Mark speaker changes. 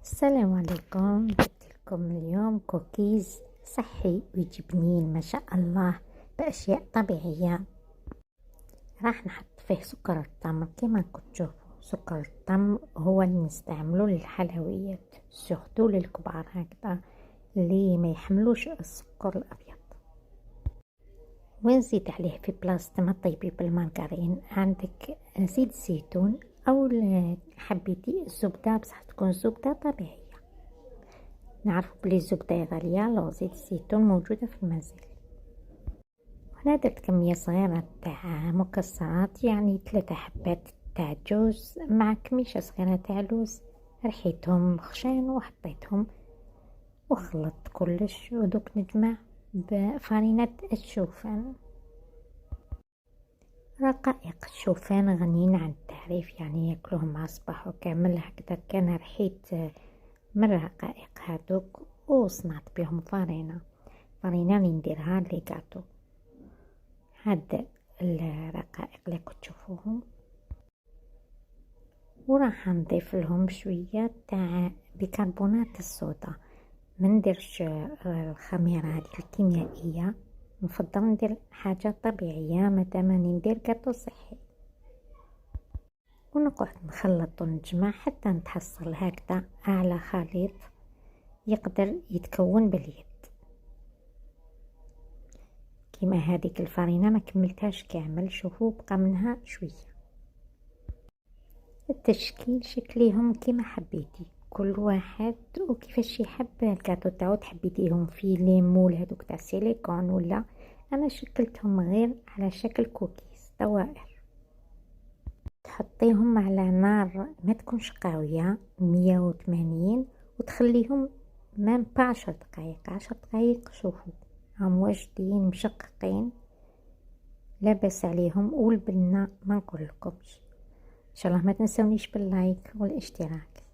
Speaker 1: السلام عليكم. جبت لكم اليوم كوكيز صحي ويجبنين ما شاء الله بأشياء طبيعية. راح نحط فيه سكر التمر كما كنتوا تشوفوا. سكر التمر هو اللي نستعمله للحلويات سورتو للكبار هكذا اللي ما يحملوش السكر الأبيض. ونزيد عليه في بلاصة ما طيبي بالمارغرين عندك زيت زيتون أو حبيتي الزبدة بصح تكون زبدة طبيعية. نعرف بلي الزبدة غالية، لو زيت الزيتون موجودة في المنزل. هنا درت كمية صغيرة تاع مكسرات، يعني 3 حبات تاع جوز مع كميشة صغيرة تاع لوز، رحيتهم خشان وحطيتهم وخلطت كلش ودوك نجمع بفرينة الشوفان. رقائق الشوفان غنيين عن التعريف، يعني ياكلوهم مع الصباح وكامل هكذا. كان رحيت من الرقائق هادوك وصنعت بهم فرينة اللي نديرها لي كاتو. هاد الرقائق اللي كنت تشوفوهم، وراح نضيف لهم شوية تاع بيكربونات الصودا. ما نديرش الخميرة هذه الكيميائية، نفضل ندير حاجة طبيعية مادام راني ندير كاتو صحي. ونقعد نخلط ونجمع حتى نتحصل هكذا على خليط يقدر يتكون باليد. كيما هذيك الفرينة ما كملتهاش كامل، شوفوا بقى منها شوية. التشكيل شكليهم كيما حبيتي، كل واحد وكيفاش يحب الكاتو تاعو. تحبيتيهم في ليمول هذوك تاع السيليكون، ولا انا شكلتهم غير على شكل كوكيز دوائر. تحطيهم على نار ما تكونش قوية 180 وتخليهم ما 10 دقائق 10 دقائق. شوفوا هم واجدين مشققين لاباس عليهم. والبنة ما نقول لكمش. ان شاء الله ما تنسونيش باللايك والاشتراك.